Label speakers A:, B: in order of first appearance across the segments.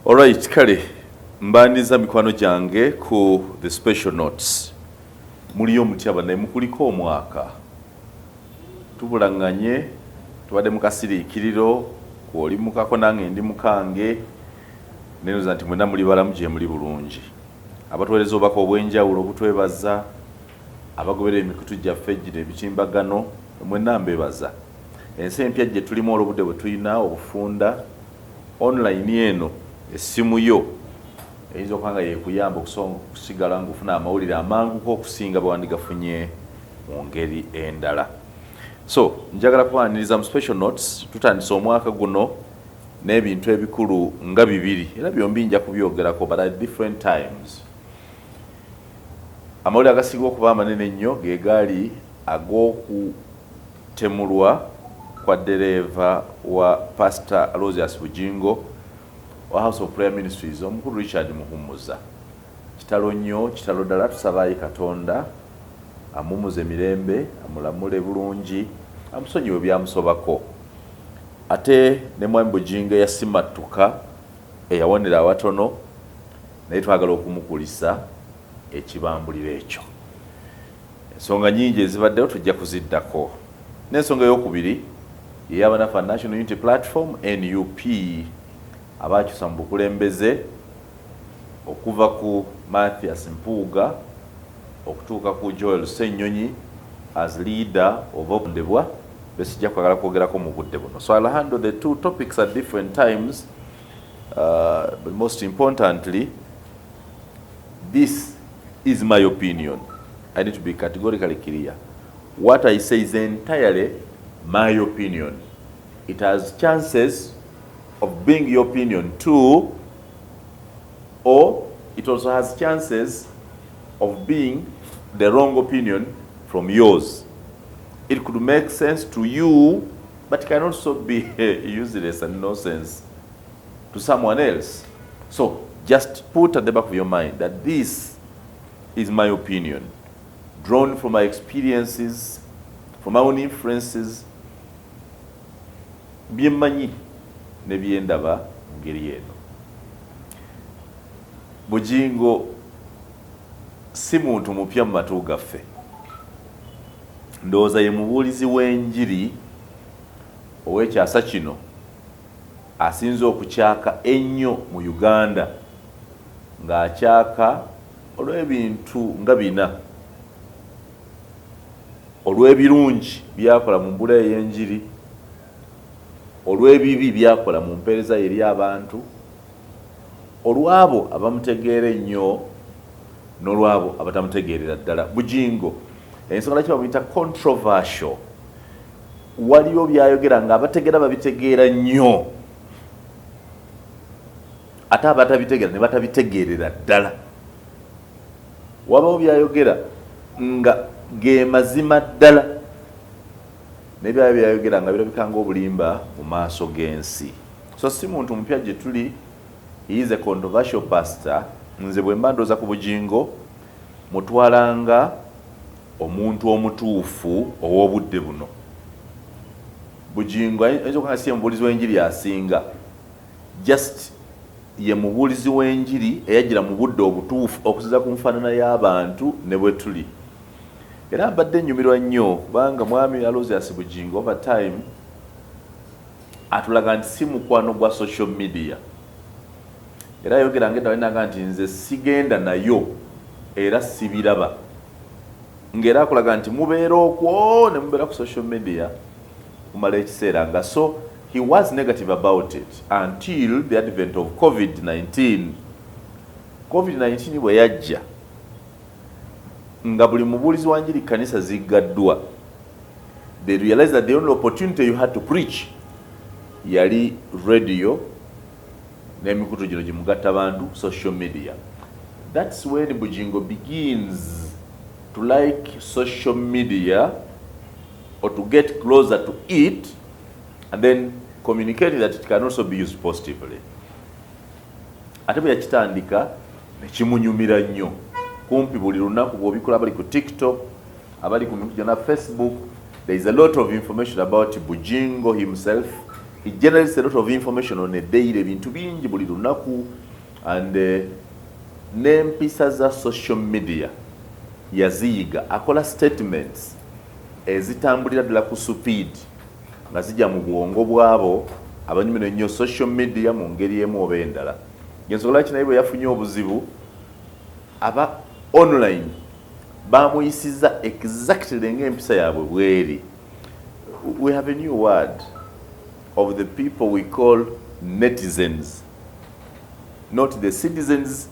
A: Alright, kale mbandiza mikwano gyange ku the special notes. Muliyo mutyaba naye mukuliko omwaka. Tubulanganye tubadde mukasiriikiriro kwoli mukako nange ndi mukange nenoza nti mwena muli balamu gye muli bulungi. Abatuweereza obubaka obw'enjawulo obutwebaza, abagoberera emikutu gyaffe gino ebikimbagano mwena mbebaza. Ensi empya gye tulimu olw'obudde bwe tulina obufunda online eno essimu yo eyinza okubanga yekuyamba okusigala ng'ofuna amawulire amanguko okusinga bawandigafunye mu ngeri endala. So njagala kuwaniriza mu special notes tutandisa omwaka guno n'ebintu ebikulu nga bibiri era byombi nja kubyogerako but at different times. Amawulire agasinga okuba amanene ennyo ge gaali ag'okutemulwa kwa dereva wa Pastor Bugingo wa House of Prayer Ministries omukulu Richard Muhumuza. Kitalo nnyo, kitalo ddala, tusabaayo Katonda amumuze mirembe, amulamule bulungi, amusonyiwe byamusobako. Ate ne mwami Bugingo yasimatuka eyawonera awatono naye twagala okumukulisa ekibambuliro ekyo. Ensonga nnyingi ezibaddewo tujja kuziddako. N'ensonga ey'okubiri y'Abanafu National Unity Platform NUP abakyusa mu bukulembeze okuva ku Mathias Mpuuga okutuuka ku Joel Ssennyonyi as leader of Okundebwa besijja kwagala kwogerako mu budde buno. So I'll handle the two topics at different times, but most importantly, this is my opinion. I need to be categorically clear. What I say is entirely my opinion. It has chances of being your opinion too, or it also has chances of being the wrong opinion from yours. It could make sense to you, but can also be useless and nonsense to someone else. So just put at the back of your mind that this is my opinion, drawn from my experiences, from my own influences, byemmanyi ne byendaba ngeri eno. Bugingo si muntu mupya mu matu gaffe. Ndowooza ye mubuulizi w'enjiri ow'ekyasa kino asinze okukyaka ennyo mu Uganda, ng'akyaka olw'ebintu nga bina. Olw'ebirungi byakola mu mbula ey'enjiri, olw'ebibi byakola mu mpeereza eri abantu, olw'abo abamutegeera ennyo n'olw'abo abatamutegeerera ddala. Bugingo ensonga lwaki bamuyita controversial, waliwo byayogera nga abategeera babitegeera nnyo ate abatabitegeera ne batabitegeerera ddala. Wabawo byayogera nga ge mazima ddala n'ebyaba byayogera nga birabika ng'obulimba mu maaso g'ensi. So si muntu mupya gye tuli, he is a controversial pastor. Nze bwe mba ndooza ku Bugingo mutwalanga omuntu omutuufu ow'obudde buno. Bugingo ayinza okuba nga si ye mubuulizi w'enjiri asinga, just ye mubuulizi w'enjiri eyajjira mu budde obutuufu okuziza ku nfaanana y'abantu ne bwe tuli. Era mbadde nnyumirwa nnyo kubanga mwami Aloysius Bugingo over time atulaga nti si mukwano gwa social media. Era ayogera ng'etalinanga nti nze sigenda nayo era sibiraba. Ng'era akulaga nti mubeera okwo ne mubeera ku social media kumala ekiseera nga. So he was negative about it until the advent of COVID-19. COVID-19 bwe yajja nga buli mubuulizi wa njiri kanisa ziggaddwa, they realized that the only opportunity you had to preach yali radio n'emikutu gino gimugatta bantu, social media. That's when Bugingo begins to like social media or to get closer to it and then communicate that it can also be used positively. Ate bwe yakitandika ne kimunyumira nnyo. Kumpi buli lunaku bw'obikola abali ku TikTok, abali ku mikutu na Facebook, there is a lot of information about Bugingo himself, He generates a lot of information on a daily, bintu bingi buli lunaku, and n'empisa za social media yaziyiga, akola statements ezitambulira ddala ku speed nga zijja mu bwongo bwabo abanyumira ennyo social media mu ngeri emu oba endala. Gensobola ki naye bwe yafunye obuzibu aba online bamuyisiza exactly ng'empisa yaabwe bweri. We have a new word of the people we call netizens, not the citizens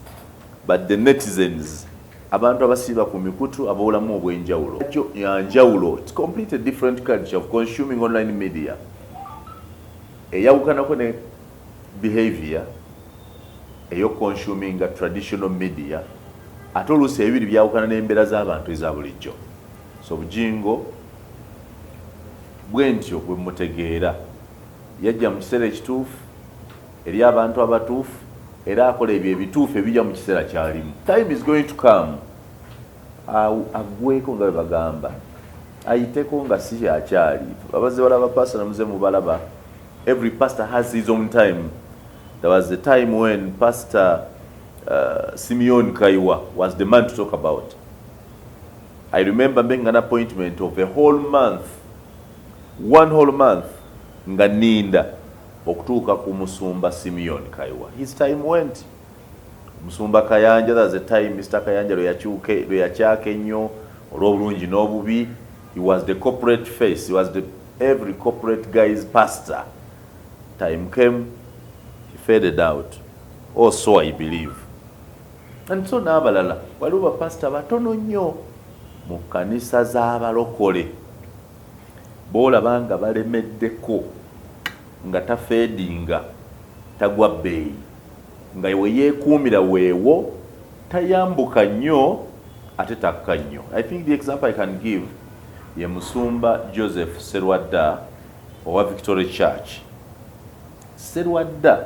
A: but the netizens. Abantu abasiba ku mikutu abawulamu obw'enjawulo. Yanjawulo, it's completely different culture of consuming online media. Eyawukanako ne behavior eyo consuming a traditional media, ate oluusi ebiri byawukana n'embeera z'abantu eza bulijjo. So Bugingo bwe ntyo bwe mutegeera yajja mu kiseera ekituufu eri abantu abatuufu, era akola ebyo ebituufu ebijja mu kiseera kyalimu. Time is going to come agweko nga bwe bagamba, ayiteko nga si kyakyali. Abazze balaba pastor namuze mubalaba, every pastor has his own time. There was a time when Pastor Simeon Kaiwa was the man to talk about. I remember making an appointment of a whole month, one whole month, nga ninda okutuuka ku Musumba Simeon Kaiwa. His time went. Musumba Kayanja, there's a time Mr. Kayanja lwe yakyaka ennyo olw'obulungi n'obubi. He was the corporate face. He was every corporate guy's pastor. Time came, he faded out. Or so I believe. And so n'abalala waliwo bapasita batono nnyo mu kkanisa z'abalokole b'olaba nga balemeddeko nga tafeedinga, tagwa bbeeyi, nga we yeekuumira weewo, tayambuka nnyo ate takka nnyo. I think the example I can give ye Musumba Joseph Serwadda owa Victoria Church. Serwadda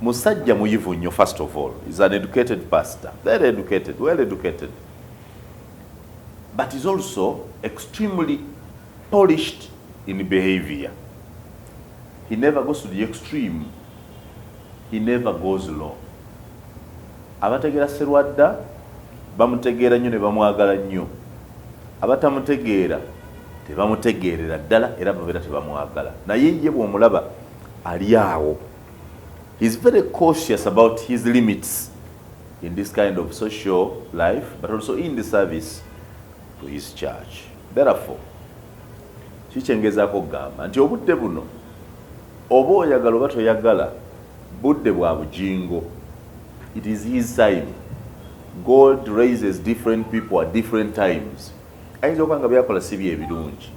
A: musajja muyivu nnyo. First of all, he's an educated pastor, very educated, well educated, but he's also extremely polished in behavior. He never goes to the extreme, he never goes low. Abategeera Serwadda bamutegeera nnyo ne bamwagala nnyo, abatamutegeera tebamutegeerera ddala era babeera tebamwagala. Naye ye bw'omulaba ali awo. He's very cautious about his limits in this kind of social life, but also in the service to his church. Therefore, kikyengezaako kugamba nti obudde buno oba oyagala oba toyagala, budde bwa Bugingo. It is his time. God raises different people at different times. Ayinza okuba nga byakola si bye ebirungi,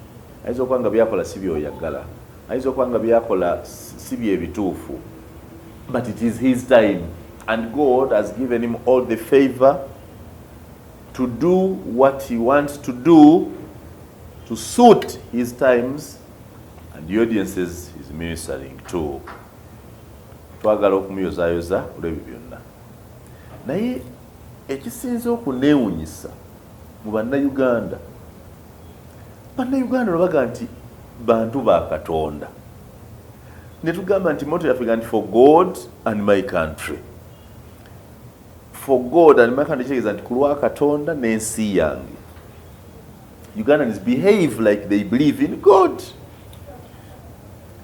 A: ayinza okuba nga byakola si byoyagala, ayinza okuba nga byakola si bye ebituufu, but it is his time, and God has given him all the favor to do what he wants to do to suit his times and the audiences he's ministering to. Twagala okumuyozaayoza olw'ebyo byonna. Naye ekisinze okuneewunyisa mu bannayuganda, bannayuganda baga nti bantu ba Katonda, ne tugamba nti motto yaffe nti for God and my country. For God and my country kitegeeza nti ku lwa Katonda n'ensi yange. Ugandans behave like they believe in God.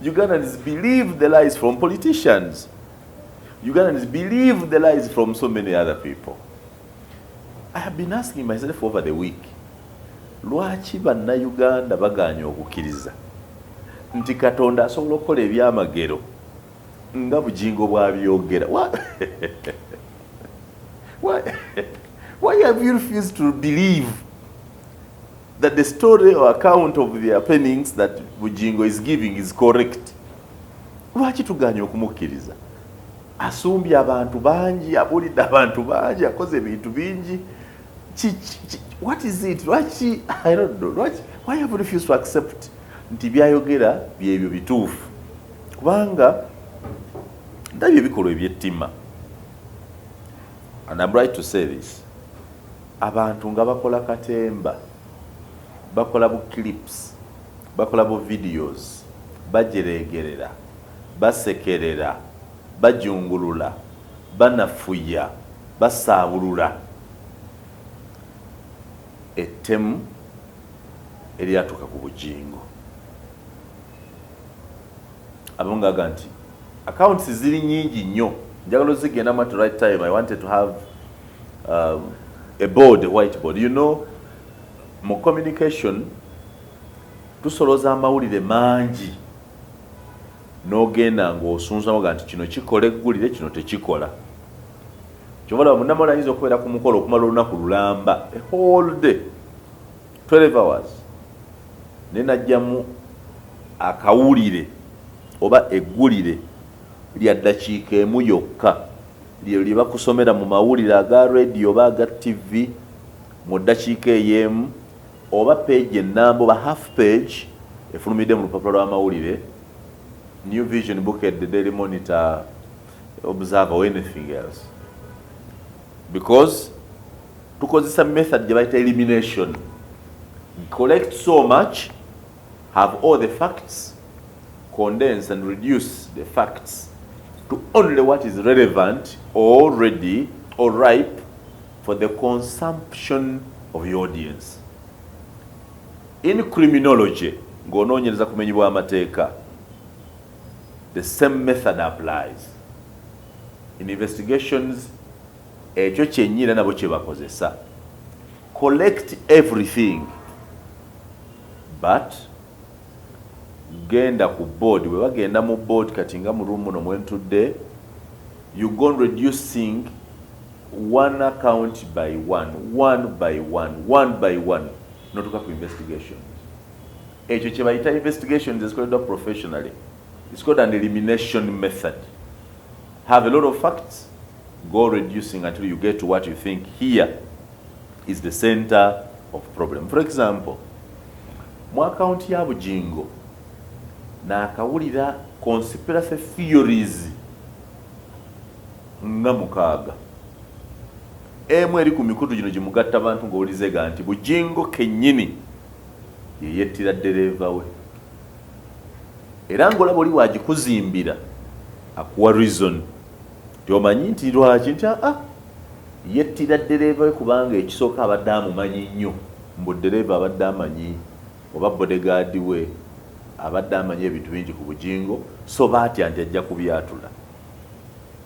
A: Ugandans believe the lies from politicians. Ugandans believe the lies from so many other people. I have been asking myself over the week, lwaki bannayuganda bagaanye okukkiriza nti Katonda asobola okukola ebyamagero nga Bugingo bw'abyogera? Why have you refused to believe that the story or account of the happenings that Bugingo is giving is correct? Lwaki tugaanye okumukkiriza? Asumbye abantu bangi, abulidde abantu bangi, akoze ebintu bingi. What is it? I don't know. Why have you refused to accept nti byayogera byebyo bituufu? Kubanga ndabye ebikolwa ebyettima. And I'm right to say this. Abantu nga bakola katemba, bakola bu clips, bakola bu videos, bajeregerera, basekerera, bajungulula, banafuya, basaabulula ettemu eryatuuka ku bugingo. Abamu gaga nti accounts ziri nyingi nnyo, njagala ozigendamu at the right time. I wanted to have a board, a whiteboard. You know, mu communication tusoloza amawulire mangi n'ogenda ng'osunzamu nti kino kikola eggulire, kino tekikola. Kyobalaba munnamawulire ayinza okubeera ku mukolo okumala olunaku lulamba, a whole day, 12 hours, ne najjamu akawulire oba eggulire lya ddakiika emu yokka lye bakusomera mu mawulire aga radio oba aga TV mu ddakiika ey'emu, oba page ennamba oba half page efulumidde mu lupapula lw'amawulire, New Vision, Booked, the Daily Monitor, Observer or anything else. Because tukozesa method gye bayita elimination. Collect so much, have all the facts, condense and reduce the facts to only what is relevant or ready or ripe for the consumption of your audience. In criminology, ng'onoonyereza kumenyebwa amateeka, the same method applies. In investigations, ekyo kyennyini nabo kye bakozesa. Collect everything, but genda ku board. Bwe bagenda mu board kati nga mu room muno mwentudde, you go reducing one account by one by one, notuka ku investigations. Ekyo kye bayita investigations ezikoleddwa professionally. It's called an elimination method. Have a lot of facts, go reducing until you get to what you think here is the center of problem. For example, mu account ya Bugingo naakawulira conspiracy theories nga mukaaga. Emu eri ku mikutu gino gimugatta abantu ng'owulizega nti Bugingo kennyini ye yettira ddereeva we. Era ng'olaba oli wagikuzimbira akuwa reason. Tyomanyi nti lwaki nti yettira ddereeva we kubanga ekisooka abadde amumanyi nnyo. Mbu ddereeva abadde amanyi oba bodyguard we abadde amanyi ebintu bingi ku Bugingo, so baatya nti ajja kubyatula.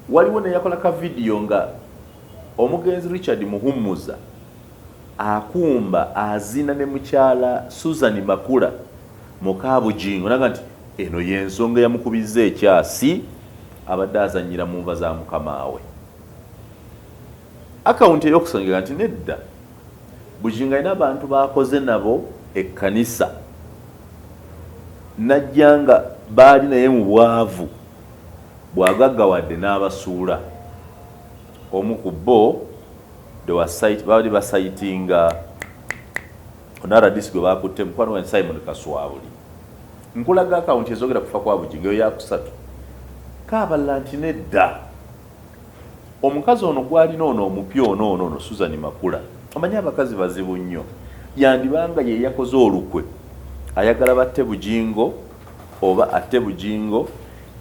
A: Waliwo ne yakola ka video nga omugenzi Richard Muhumuza akumba azina ne mukyala Susan Makula muka Bugingo, naga nti eno y'ensonga yamukubizza ekyasi abadde azannyira mu nva za mukama we. Akawunti ey'okusongera nti nedda Bugingo alina abantu bakoze nabo ekkanisa, najja nga baali naye mu bwavu bwagaggawadde n'abasuula. Omu ku bo baali basayitinga onaradisi gwe bakutte mukwano wa Simon Kaswabuli. Nkulaga akawunti ezogera kufa kwa Bugingo eyo yakusatu. Kaabala nti nedda omukazi ono gwalina ono omupya ono Susan Makula, omanyi abakazi bazibu nnyo, yandibanga ye yakoze olukwe ayagala batte Bugingo oba atte Bugingo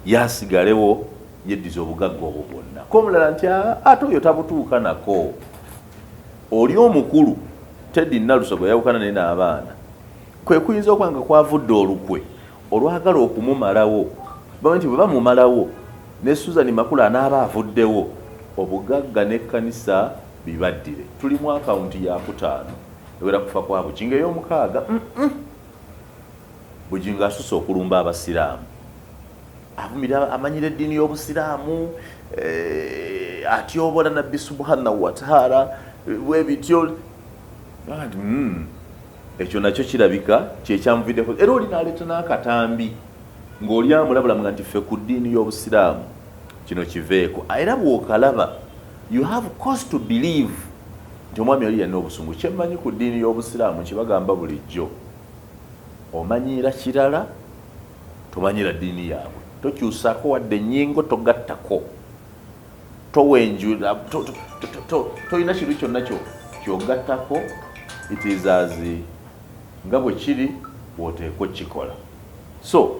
A: yasigalewo yeddiza obugagga obwo bwonna. Ko omulala nti ate oyo tabutuuka nako. Oli omukulu Teddy Nalusogo yawukana naye n'abaana, kwe kuyinza okwanga kwavudde olukwe olwagala okumumalawo. Bamanyi nti bwe bamumalawo ne Susan Makula anaaba avuddewo, obugagga n'ekkanisa bibaddire. Tuli mu akawunti ya 5 ewera kufa kwa Bugingo. Ey'omukaaga Bugingo asusse okulumba abasiraamu, avumira amanyira eddiini y'obusiraamu, atyobola Nabbi subhanahu wa ta'ala bwe bityo. Ekyo nakyo kirabika kyekyamuviddeko. Era oli n'aleeta n'akatambi ng'oli amulabula nga nti ffe ku ddiini y'obusiraamu kino kiveeko. Era bw'okalaba you have cause to believe nti omwami oli yalina obusungu. Kyemmanyi ku ddiini y'obusiraamu kibagamba bulijjo, omanyira kirala tomanyira ddiini yaabwe. Tokyusaako wadde ennyingo, togattako, towenjula, tolina kintu kyonna kyogattako. It is as nga bwe kiri bw'oteekwa kikola. So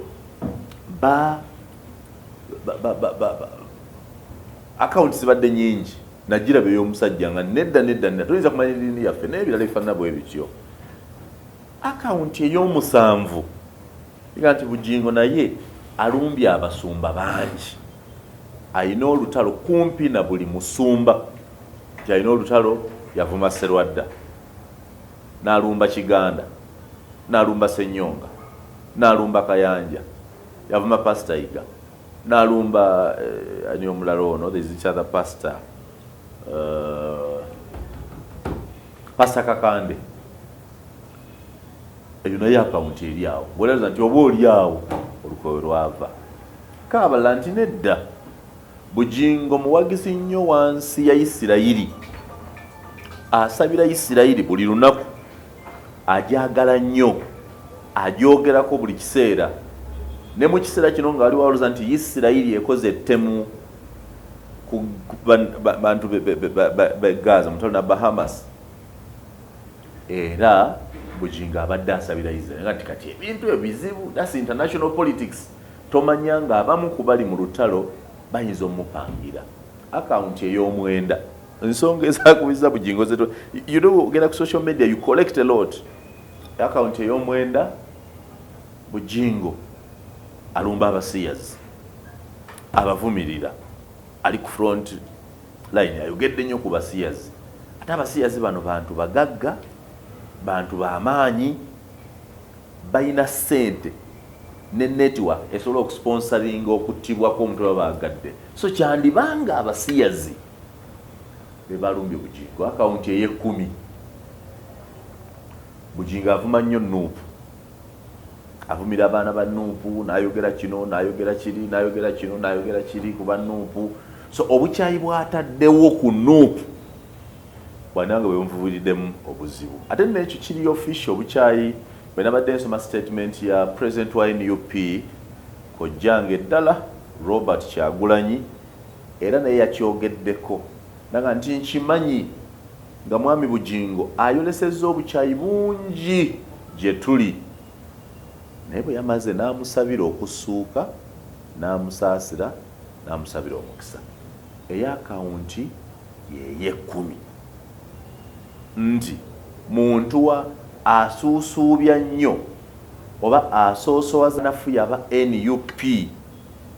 A: accounts zibadde nyingi najirabe y'omusajja nga nedda toyinza kumanya eddiini yaffe n'ebirala ebifaanana bwe bityo. Account ey'omusanvu iga nti Bugingo naye alumbye abasumba bangi, ayina olutalo kumpi na buli musumba nti ayina olutalo. Yavuma Serwadda, n'alumba Kiganda, n'alumba Ssenyonga, n'alumba Kayanja, yavuma Pastor Iga, n'alumba ani omulala ono, there is each other pastor, Pastor Kakande. Eyo naye akawunti eri awo, bw'olowooza nti oba oli awo olukowe lwava. Kaabala nti nedda, Bugingo muwagizi nnyo wansi ya Isirayiri, asabira Isirayiri buli lunaku, ajagala nnyo, ajogerako buli kiseera. Ne mu kiseera kino nga waliwo alowooza nti Isirayiri ekoze ettemu ku bantu be Gaza, mutalo na Bahamas. Era Bugingo abadde asabira Isirayiri nga kati ebintu ebizibu, that's international politics. Tomanya nga abamu ku bali mu lutalo bayinza omupangira. Akawunti ey'omwenda, ensonga ezakubiza Bugingo zetu. You know, ugenda ku social media, you collect a lot. Account ey'omwenda, Bugingo alumba abasiyas, abavumirira, ali ku front line, ayogedde nnyo ku basiyas. Ate abasiyas bano bantu bagagga, bantu b'amaanyi, bayina ssente ne network esobola okusponsoringa okuttibwako omuntu babagadde. So kyandibanga abasiyazi bebalumbye Bugingo. Akawunti ey'ekkumi, Bugingo avuma nnyo Nuupu, avumira abaana ba Nuupu, n'ayogera kino n'ayogera kiri n'ayogera kino n'ayogera kiri ku ba Nuupu. So obukyayi bw'ataddewo ku Nuupu bwanange bwebunvubiriddemu obuzibu. Ate n'ekyo kiri official obukyayi bwe nabadde nsoma statement ya president wa NUP kojjange ddala Robert Kyagulanyi, era naye yakyogeddeko naga nti nkimanyi nga mwami Bugingo ayolesezza obukyayi bungi gye tuli, naye bwe yamaze n'amusabira okusuuka, n'amusaasira, n'amusabira omukisa. Ey'akawunti y'ey'ekkumi nti muntu wa asuusuubya nnyo oba asoosowaza nafu yaba NUP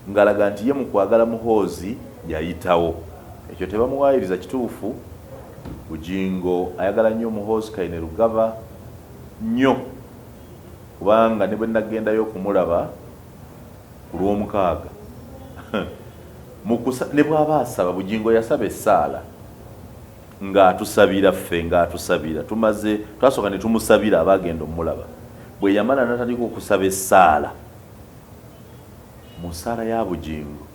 A: ngalaga nti ye mu kwagala muhoozi yayitawo. Ekyo tebamuwaayiriza kituufu. Bugingo ayagala nnyo muhoozi Kainerugaba nnyo, kubanga ne bwe nagendayo okumulaba ku Lwomukaaga ne bw'aba asaba, Bugingo yasaba essaala ng'atusabira ffe, ng'atusabira tumaze twasooka ne tumusabira abagenda omulaba. Bwe yamala n'atandika okusaba essaala, mu ssaala ya Bugingo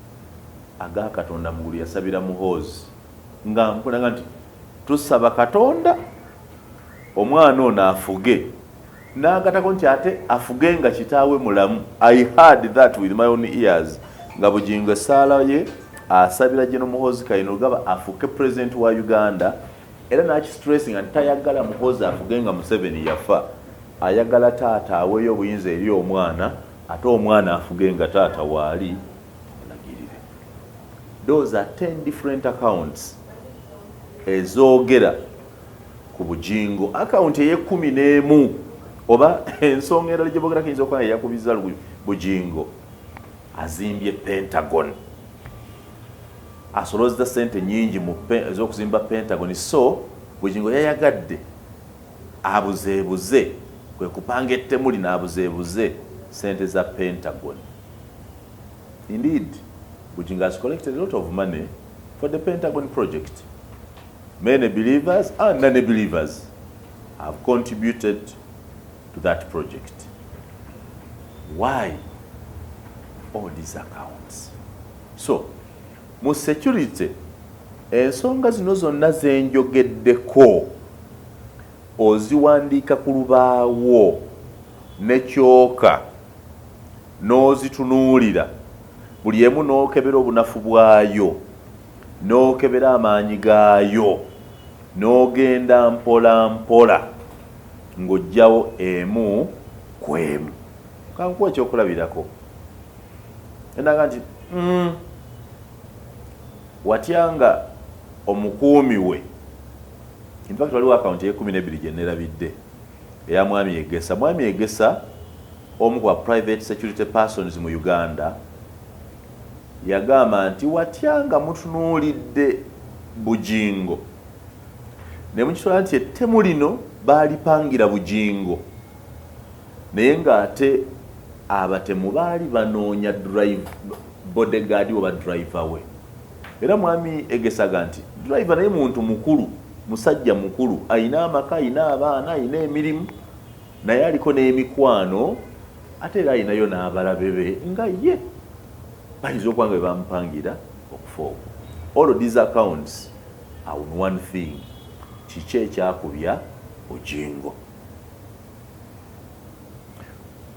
A: aga Katonda mugulu yasabira muhoozi nga mpulaga nti tusaba Katonda omwana ono afuge, n'agatako nti ate afuge nga kitaawe mulamu. I heard that with my own ears. Nga Bugingo essaala ye asabira General Muhoozi Kainerugaba afuke president wa Uganda, era n'akistressing nti tayagala Muhoozi afuge nga Museveni yafa, ayagala taata aweeyo obuyinza eri omwana, ate omwana afuge nga taata waali alagirire. Those are 10 different accounts ezoogera ku Bugingo. Akawunti ey'ekkumi n'emu oba ensonga endala gye boogera kiyinza okuba eyakubiza Bugingo azimbye Pentagon, asolozza ssente nnyingi ez'okuzimba Pentagon. So Bugingo yayagadde abuzeebuze, kwe kupanga ettemu lino abuzeebuze ssente za Pentagon. Indeed, Bugingo has collected a lot of money for the Pentagon project. Many believers and non-believers have contributed to that project. Why all these accounts? So, mu security, ensonga zino zonna zenjogeddeko oziwandiika ku lubaawo ne kyoka n'ozitunuulira, buli emu n'okebera obunafu bwayo, n'okebera amaanyi gaayo, n'ogenda mpola mpola ng'ojjawo emu ku emu. Kankuwa ekyokulabirako. endaga nti watyanga omukuumi we in fact waliwo account ye 12 gye nerabidde eya mwami Egesa. Mwami Egesa omu kwa private security persons mu Uganda yagamba nti watyanga mutunuulidde Bugingo ne mukitwala nti ettemu lino baalipangira Bugingo naye ng'ate abatemu baali banoonya bodyguard oba driver we. Era mwami Egesa aga nti driver naye muntu mukulu, musajja mukulu, ayina amaka, ayina abaana, ayina emirimu, naye aliko n'emikwano, ate era ayinayo n'abalabe be nga ye bayinza okuba nga bebamupangira okufa okwo. All of these accounts are on one thing, kiki ekyakubya Bugingo.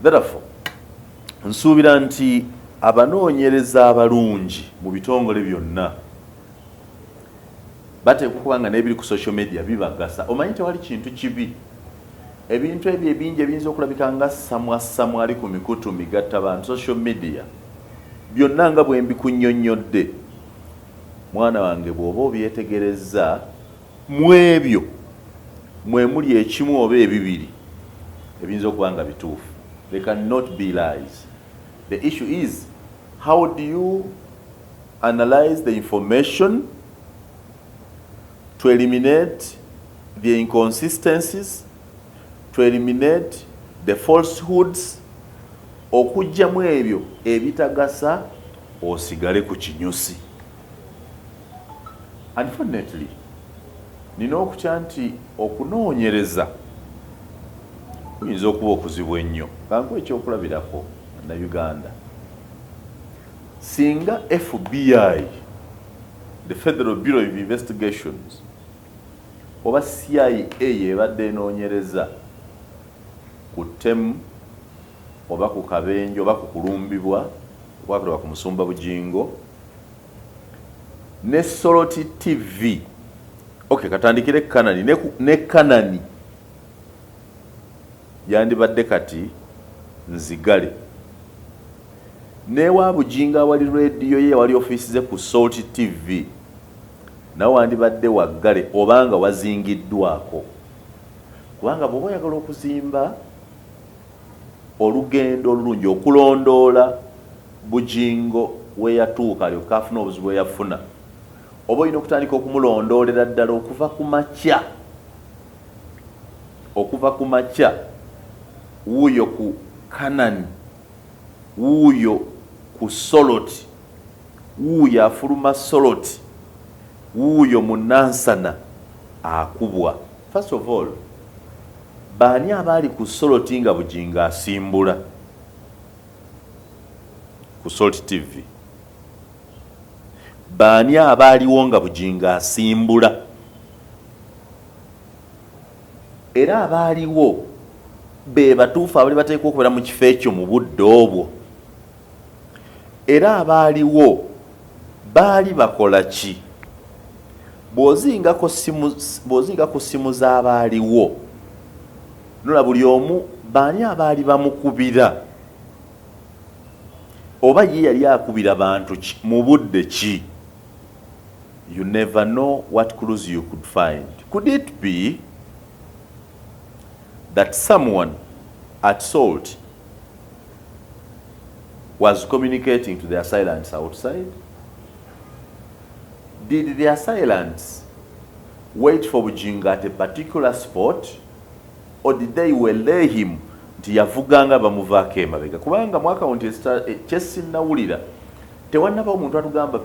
A: Therefore nsuubira nti abanoonyereza abalungi mu bitongole byonna bateekwa okuba nga n'ebiri ku social media bibagasa. Omanyi tewali kintu kibi, ebintu ebyo ebingi ebiyinza okulabika nga samwasamwa ali ku mikutu migatta bantu social media byonna nga bwe mbikunnyonnyodde, mwana wange bw'oba obyetegereza mu ebyo mwe muli ekimu oba ebibiri ebiyinza okuba nga bituufu. They cannot be lies. The issue is, how do you analyze the information to eliminate the inconsistencies, to eliminate the falsehoods, okujjamu ebyo ebitagasa osigale ku kinyusi. Unfortunately, nina okutya nti okunoonyereza kuyinza okuba okuzibu ennyo. Kankuwa ekyokulabirako na Uganda. Singa FBI, the Federal Bureau of Investigations, oba CIA ebadde enoonyereza ku ttemu oba ku kabenje oba ku kulumbibwa okwakolebwa ku musumba Bugingo, ne Soroti TV, okay, katandikire Kanani ne Kanani yandibadde kati nzigale, newa Bugingo awali radio ye wali office ze ku Soroti TV nawe wandibadde waggale obanga wazingiddwako. Kubanga bw'oba oyagala okuzimba olugendo olulungi okulondoola Bugingo we yatuuka alyoka afuna obuzibu bwe yafuna, oba olina okutandika okumulondoolera ddala okuva ku makya wuuyo ku Kanani, wuuyo ku Soroti, wuuyo afuluma Soroti, wuuyo mu Nansana akubwa. First of all, baani abaali ku Soroti nga Bugingo asimbula ku Soroti TV? Baani abaaliwo nga Bugingo asimbula? Era abaaliwo be batuufu abali bateekwa okubeera mu kifo ekyo mu budde obwo? Era abaaliwo baali bakola ki? Bw'ozingako simu z'abaaliwo, nola buli omu baani abaali bamukubira, oba ye yali akubira bantu ki mu budde ki? You never know what clues you could find. Could it be that someone at Salt was communicating to the assailants outside? Did the assailants wait for Bugingo at a particular spot, or did they waylay him nti yavuganga bamuvaako emabega? Kubanga mu akawunti kyesinnawulira tewannaba omuntu atugamba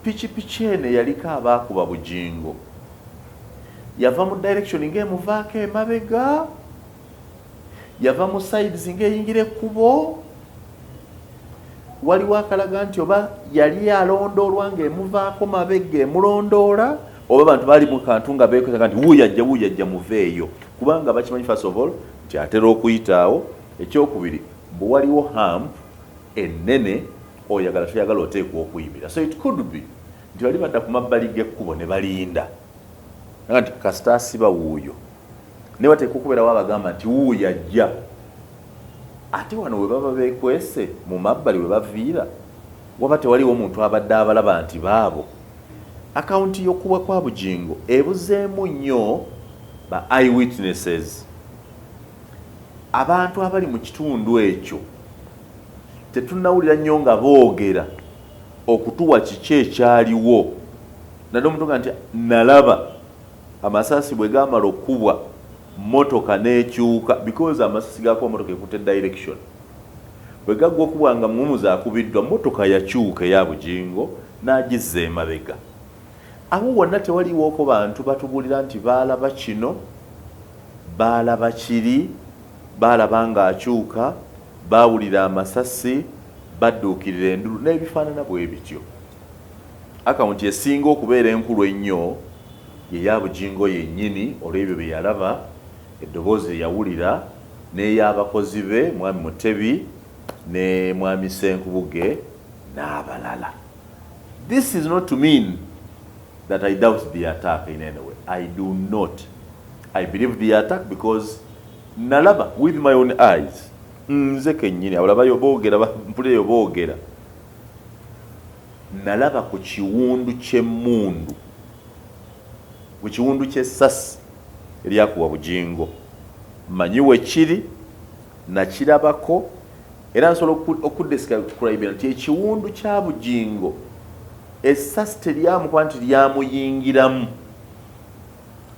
A: pikipiki eno yaliko abaakuba Bugingo yava mu direction ng'emuvaako emabega, yava mu sides ng'eyingira ekkubo, waliwo akalaga nti oba yali alondoolwa ng'emuvaako mabega emulondoola, oba abantu baali mu kantu nga beekoza nti wuuyajja muveeyo, kubanga bakimanyi first of all nti atera okuyitaawo. Ekyokubiri, bwe waliwo hamp ennene oyagala toyagala oteekwa okuyimira. So it could be nti bali badda ku mabbali g'ekkubo ne balinda nti kasita asiba wuuyo, ne bateekwa okubeerawo abagamba nti wuuyo ajja. ate wano we baba beekwese mu mabbali we baviira waba tewaliwo omuntu abadde abalaba nti baabo. Akawunti y'okuwa kwa Bugingo ebuzeemu nnyo ba eyewitnesses, abantu abali mu kitundu ekyo. Tetunnawulira nnyo nga boogera okutuwa kiki ekyaliwo, nadde omuntu nga nti nalaba amasasi bwe gaamala okubwa motoka n'ekyuka, because amasasi gakuba motoka ekutte direction. Bwe gaggwa okubwa nga mumuzi akubiddwa, motoka yakyuka eya Bugingo n'agizza emabega. Abo wonna tewaliwoko bantu batubuulira nti baalaba kino, baalaba kiri, baalaba ng'akyuka, baawulira amasasi, badduukirira endulu n'ebifaanana bwe bityo. Akawunti esinga okubeera enkulu ennyo ye ya Bugingo yennyini olw'ebyo bye yalaba, eddoboozi lye yawulira, n'ey'abakozi be mwami Mutebi ne mwami Senkubuge n'abalala. This is not to mean that I doubt the attack in any way. I do not. I believe the attack because nalaba with my own eyes. Nze kennyini abalabayo boogera mpuleyo boogera. Nalaba ku kiwundu ky'emmundu, ku kiwundu ky'essasi eryakuwa Bugingo. Mmanyi we kiri, nakirabako, era nsobola okudescribe nti ekiwundu kya Bugingo essasi teryamukuba nti lyamuyingiramu,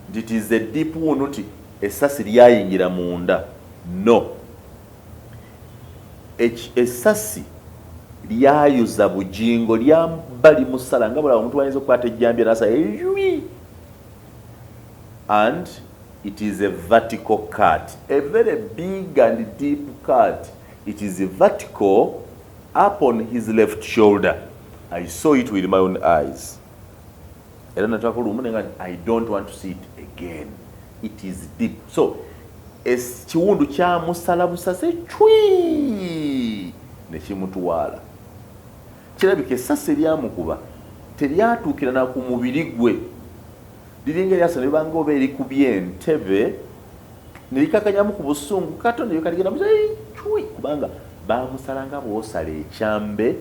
A: nti it is a deep wound, nti essasi lyayingira munda. No. Essasi lyayuza Bugingo, lyamba limusala nga bwalaba omuntu wayinza okukwata ejjambiya n'asa eywi. And it is a vertical cut, a very big and deep cut. It is vertical up on his left shoulder. I saw it with my own eyes. I don't want to see it again. It is deep. So, ekiwundu kyamusala busase cwi ne kimutwala. Kirabika essasi eryamukuba teryatuukira na ku mubiri gwe, liringa eryasa ne libanga oba erikubye entebe ne likakanyamu ku busungu kato ne kaligenda cwi, kubanga baamusala nga bw'osala ekyambe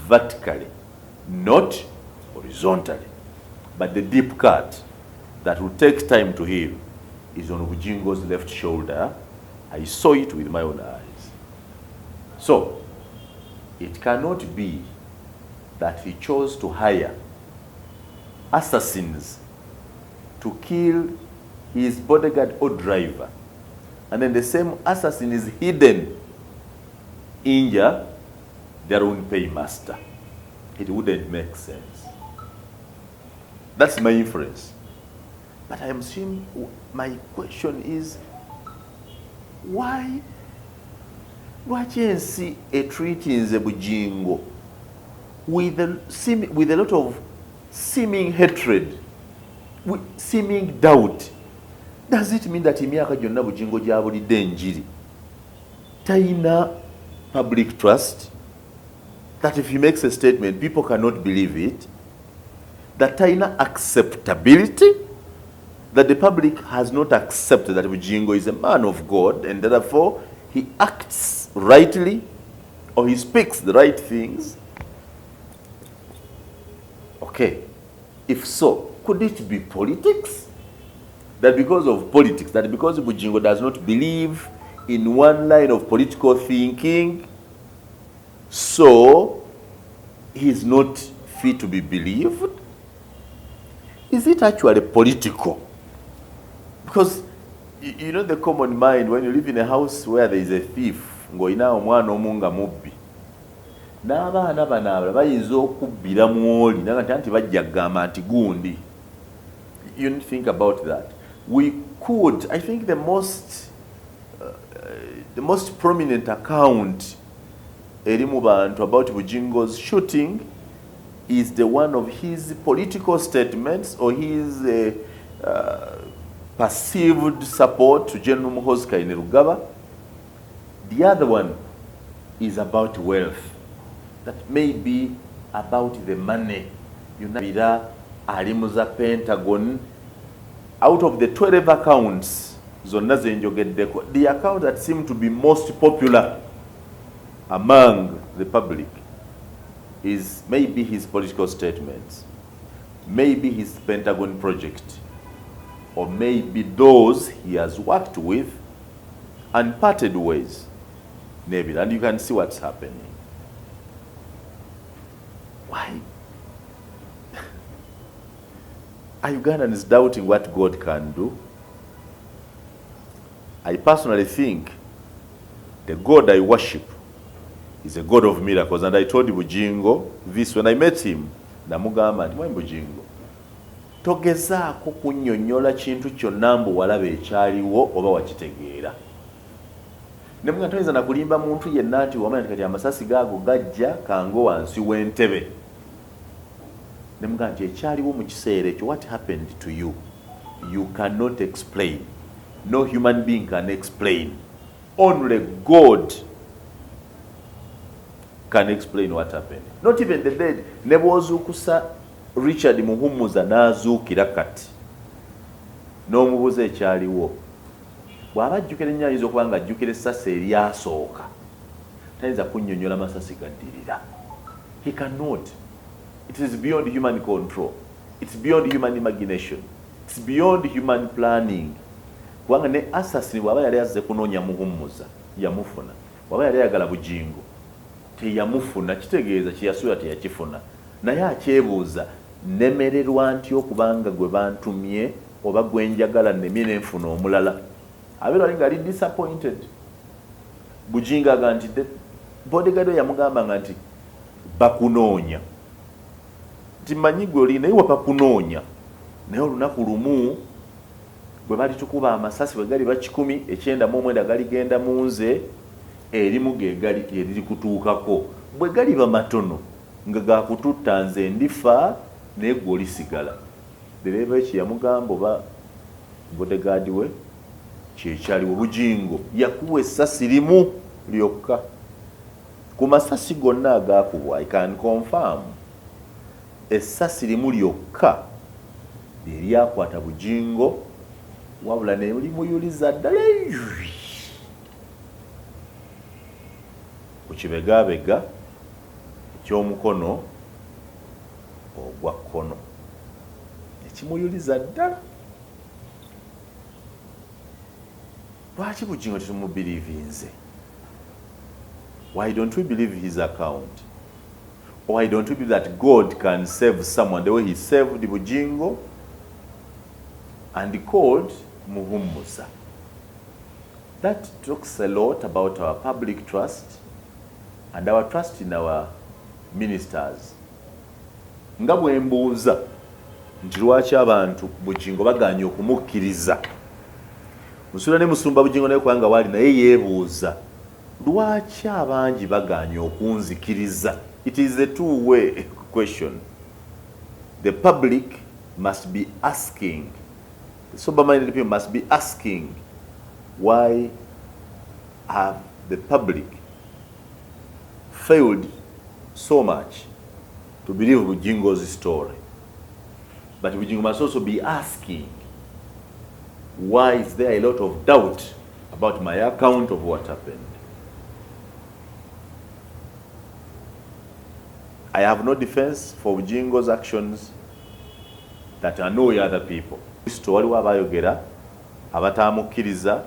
A: vertically, not horizontally. But the deep cut that will take time to heal is on Bugingo's left shoulder. I saw it with my own eyes. So, it cannot be that he chose to hire assassins to kill his bodyguard or driver, and then the same assassin is hidden, injure their own paymaster. It wouldn't make sense. That's my inference. But I'm seeing, my question is, why see a treaty in the Bugingo with a lot of seeming hatred, with seeming doubt? Does it mean that emyaka gyonna Bugingo gyabulidde enjiri talina public trust? That if he makes a statement, people cannot believe it? That talina acceptability? That the public has not accepted that Bugingo is a man of God and therefore he acts rightly or he speaks the right things? Okay, if so, could it be politics? That because of politics, that because Bugingo does not believe in one line of political thinking, so he is not fit to be believed? Is it actually political? Because you know the common mind, when you live in a house where there is a thief, ngoina omwana omunga mubbi, n'abaana bano bayinza okubbira mwoli naga nti bajja kugamba nti gundi. You don't think about that. We could, I think the most prominent account eri mu bantu about Bugingo's shooting is the one of his political statements or his perceived support to General Muhoozi Kainerugaba. The other one is about wealth. That may be about the money. Ali mu za Pentagon. Out of the 12 accounts zonna ze njogeddeko, the account that seemed to be most popular among the public is maybe his political statements, maybe his Pentagon project, or maybe those he has worked with and parted ways. Maybe, and you can see what's happening. Why are Ugandans doubting what God can do? I personally think the God I worship is a God of miracles, and I told Bugingo this when I met him. Namugamba nti mwami Bugingo, togezaako kunnyonnyola kintu kyonna mbu walaba ekyaliwo oba wakitegeera. Ne mugamba toyinza na kulimba muntu yenna nti wamanya kati amasasi gaago gajja kango wansi w'entebe. Ne mugamba nti ekyaliwo mu kiseera ekyo, what happened to you, you cannot explain. No human being can explain. Only God can explain what happened. Not even the dead. Nebwozuukusa Richard Muhumuza n'azuukira kati n'omubuuza ekyaliwo, bw'aba ajjukira ennyo ayinza okuba nga ajjukira essasi eryasooka, tayinza kunnyonnyola masasi gaddirira. He cannot. It is beyond human control. It's beyond human imagination. It's beyond human planning. Kubanga ne assassin bw'aba yali azze kunoonya Muhumuza yamufuna, bw'aba yali ayagala Bugingo teyamufuna, kitegeeza kyeyasuula teyakifuna. Naye akyebuuza, nemererwa ntya okubanga gwe bantumye oba gwe njagala nemye nenfuna omulala? Abeera ali ngaali disappointed. Bugingo aga nti bodyguard we yamugambanga nti bakunoonya, nti mmanyi gwe oli naye wabakunoonya. Naye olunaku lumu bwe bali tukuba amasasi bwe gali ba 199 galigenda mu nze, erimu ge gali eriri kutuukako, bwe gali ba matono nga gakututta nze ndifa naye gwe olisigala. Dereva eki yamugamba oba bodyguard we kyekyaliwo. Bugingo yakuwa essasi limu lyokka ku masasi gonna agakubwa. I can confirm essasi limu lyokka liryakwata Bugingo, wabula ne limuyuliza ddala ku kibegabega eky'omukono ogwa kkono, ekimuyuliza ddala. Lwaki Bugingo tetumubelievinze? Why don't we believe his account? Or why don't we believe that God can save someone the way he saved Bugingo and called Muhumuza? That talks a lot about our public trust and our trust in our ministers. Nga bwe mbuuza nti lwaki abantu Bugingo baganye okumukkiriza, musula ne musumba Bugingo naye kubanga wali naye yeebuuza lwaki abangi baganye okunzikiriza. It is a two-way question. The public must be asking, the sober-minded people must be asking, why have the public failed so much to believe Bugingo's story? But Bugingo must also be asking, why is there a lot of doubt about my account of what happened? I have no defense for Bugingo's actions that annoy other people. Kristo waliwo abayogera abatamukkiriza,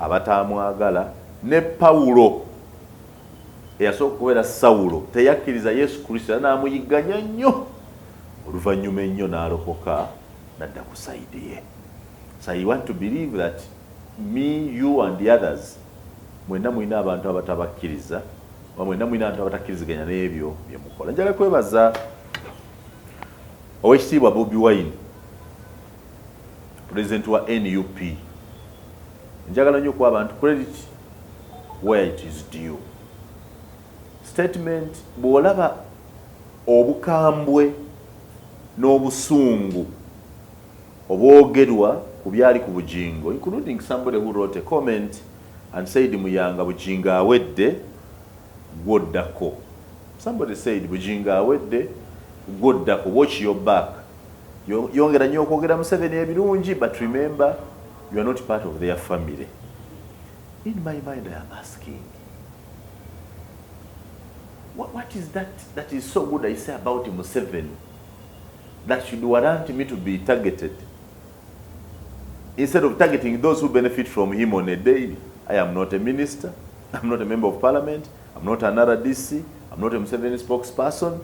A: abatamwagala. Ne Pawulo eyasooka okubeera Sawulo teyakkiriza Yesu Kristo, n'amuyigganya nnyo, oluvannyuma ennyo n'alokoka n'adda ku sayidi ye. So you want to believe that me, you and the others, mwenna mulina abantu abatabakkiriza, mwenna mulina abantu abatakkiriziganya n'ebyo bye mukola. Njala kwebaza Oweekitiibwa Bobi Wine, President wa NUP. Njagala nnyo okuwa abantu credit where it is due. Statement bw'olaba obukambwe n'obusungu obwogerwa ku byali ku Bugingo, including somebody who wrote a comment and said Muyanga Bugingo awedde gwoddako. Somebody said Bugingo awedde gwoddako, watch your back. Yongera nnyo okwogera Museveni ebirungi, but remember you are not part of their family. In my mind, I am asking, what is that is so good I say about Museveni that should warrant me to be targeted? Instead of targeting those who benefit from him on a daily. I am not a minister, I'm not a member of parliament, I'm not another DC, I'm not a Museveni spokesperson.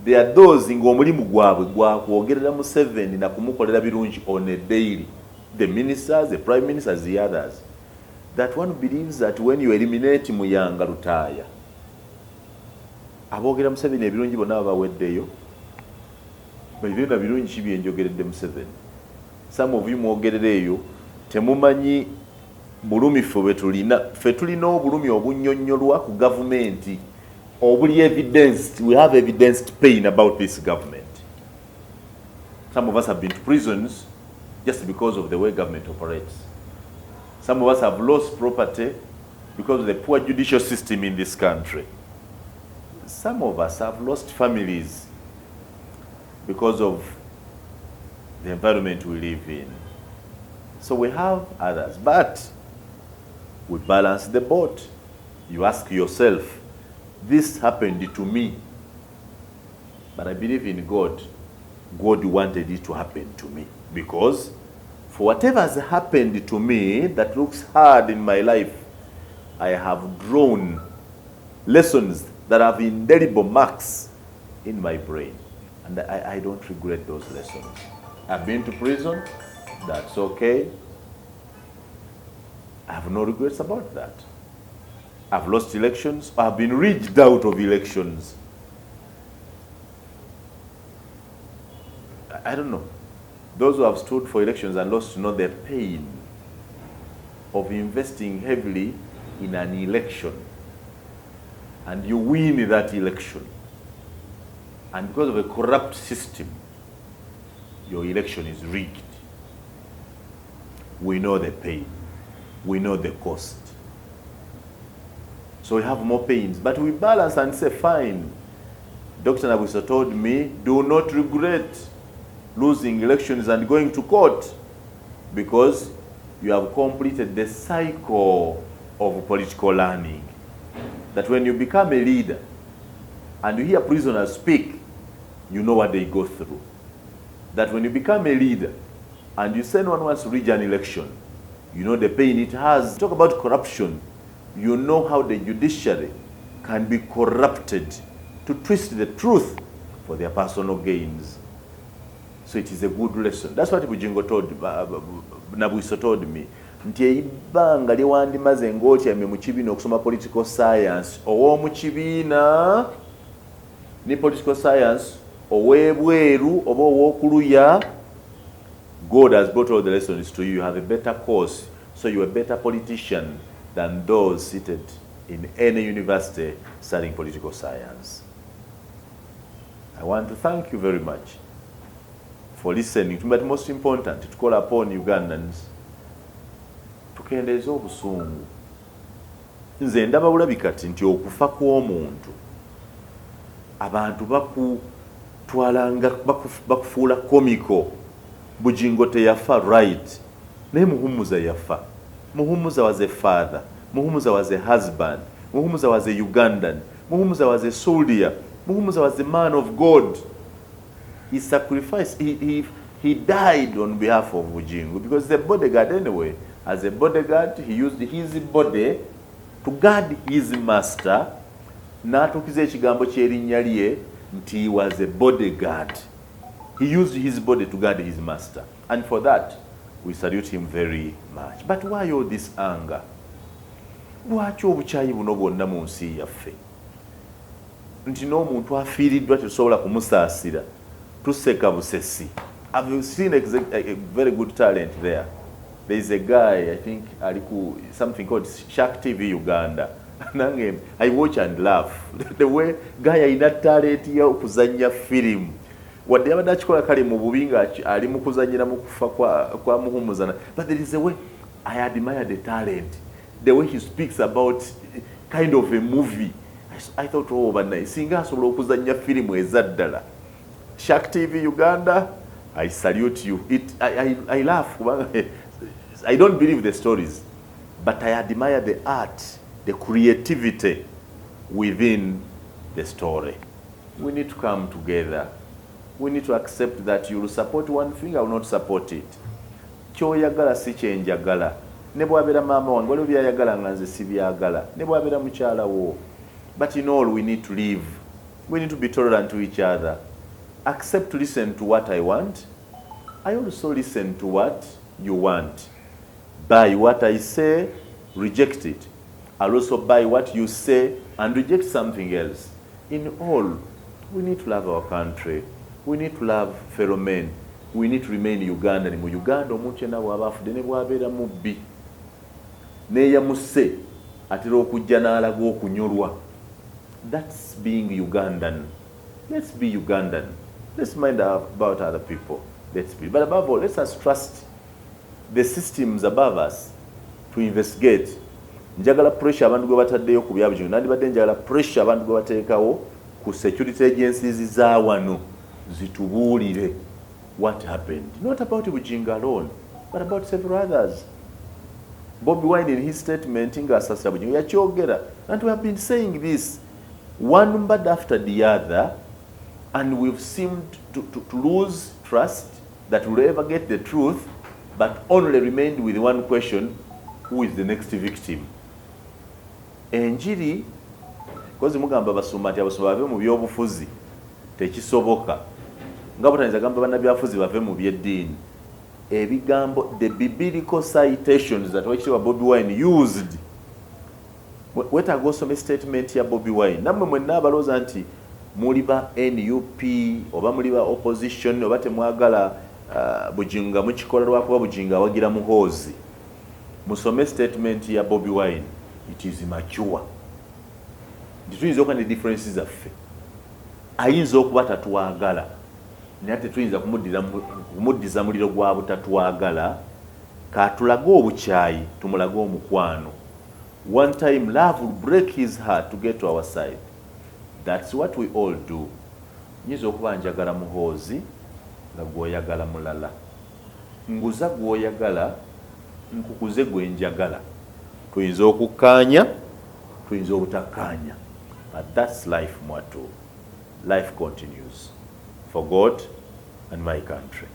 A: There are those in omulimu gwabwe gwa kwogerera Museveni na kumukolera birungi on a daily. The ministers, the prime ministers, the others. That one believes that when you eliminate Muyanga Lutaaya, aboogera Museveni ebirungi bonna babaweddeyo, balina birungi ki byenjogeredde Museveni. Some of you mwogerera eyo temumanyi bulumi ffe tulina obulumi obunnyonnyolwa ku gavumenti obuli evidence. We have evidenced pain about this government. Some of us have been to prisons just because of the way government operates. Some of us have lost property because of the poor judicial system in this country. Some of us have lost families because of the environment we live in. So we have others, but we balance the boat. You ask yourself, this happened to me, but I believe in God. God wanted it to happen to me, because for whatever has happened to me that looks hard in my life, I have drawn lessons that have indelible marks in my brain, and I don't regret those lessons. I've been to prison, that's okay. I have no regrets about that. I've lost elections, I've been rigged out of elections. I don't know. Those who have stood for elections and lost know the pain of investing heavily in an election, and you win that election, and because of a corrupt system, your election is rigged. We know the pain. We know the cost. So we have more pains, but we balance and say, fine. Dr. Nabuso told me, do not regret losing elections and going to court, because you have completed the cycle of political learning. That when you become a leader and you hear prisoners speak, you know what they go through. That when you become a leader and you send one wants to rig an election, you know the pain it has. Talk about corruption. You know how the judiciary can be corrupted to twist the truth for their personal gains. So it is a good lesson. That's what Bugingo told Nabuso told me. Nti ibanga liwandimaze ng'otyame mu kibiina okusoma political science ow'omu kibiina ni political science ow'ebweru oba ow'okuluya. God has brought all the lessons to you. You have a better course, so you're a better politician than those seated in any university studying political science. I want to thank you very much for listening to me, but most important, to call upon Ugandans tukendeeza obusungu. Nze ndaba bulabi kati nti okufa kw'omuntu abantu bakutwalanga bakufuula komiko. Bugingo teyafa, right? Naye Muhumuza yafa. Muhumuza was a father. Muhumuza was a husband. Muhumuza was a Ugandan. Muhumuza was a soldier. Muhumuza was a man of God. He sacrificed, he died on behalf of Bugingo, because the bodyguard anyway. As a bodyguard, he used his body to guard his master. N'atukiza ekigambo ky'erinnya lye nti he was a bodyguard. He used his body to guard his master. And for that, we salute him very much. But why all this anger? Lwaki obukyayi buno bwonna mu nsi yaffe? Nti n'omuntu afiiriddwa tetusobola kumusaasira. Tuseka busesi. I've seen a very good talent there. There is a guy, I think, something called Shark TV Uganda. I watch and laugh. The way guy alina talent ya okuzannya film. Wadde abadde akikola kale mu bubi nga ali mu kuzannyira mu kufa kwa Muhumuza. But there is a way I admire the talent. The way he speaks about kind of a movie. I thought, oh, but singa asobola okuzannya film ezaddala. Shark TV Uganda, I salute you. I laugh. I don't believe the stories, but I admire the art, the creativity within the story. We need to come together. We need to accept that you will support one thing, I will not support it. Kyoyagala si kyenjagala. Ne bw'abeera maama wange waliwo by'ayagala nga nze si byagala. Ne bw'abeera mukyala wo. But in all, we need to live. We need to be tolerant to each other. Accept to listen to what I want. I also listen to what you want. Buy what I say, reject it. I'll also buy what you say and reject something else. In all, we need to love our country. We need to love fellow men. We need to remain Uganda. Mu Uganda omuntu yenna bw'aba afudde ne bw'abeera mubbi neeyamuse atera okujja n'alaga okunyolwa. That's being Ugandan. Let's be Ugandan. Let's mind about other people. Let's be. But above all, let us trust the systems above us to investigate. Njagala pressure abantu gwe bataddeyo ku bya bugingo. Nandibadde njagala pressure abantu gwe bateekawo ku security agencies za wano zitubuulire what happened. Not about Bugingo alone, but about several others. Bobi Wine in his statement ng'asasira Bugingo yakyogera. And we have been saying this one bad after the other, and we've seemed to lose trust that we'll ever get the truth, but only remained with one question: who is the next victim? Enjiri, kozi mugamba basumba nti abasumba bave mu byobufuzi tekisoboka nga butaniza gamba bannabyafuzi bave mu byeddiini. Ebigambo, the biblical citations that wakitibwa Bobi Wine used, wetaaga osome statement ya Bobi Wine. Nammwe mwenna abalooza nti muli ba NUP oba muli ba opposition oba temwagala Bugingo mukikola lwakuba Bugingo awagira muhoozi, musome statement ya Bobi Wine. It is mature. Tuyinza okuba ne differences zaffe, ayinza okuba tatwagala naye tetuyinza kumuddiza muliro gwa butatwagala. Katulage obukyayi, tumulage omukwano. One time love will break his heart to get to our side. That's what we all do. Nyinza okuba njagala muhoozi nga gwoyagala mulala, nguza gwoyagala nkukuze gwe njagala. Tuyinza okukkaanya, tuyinza obutakkaanya, but that's life mwatu. Life continues for God and my country.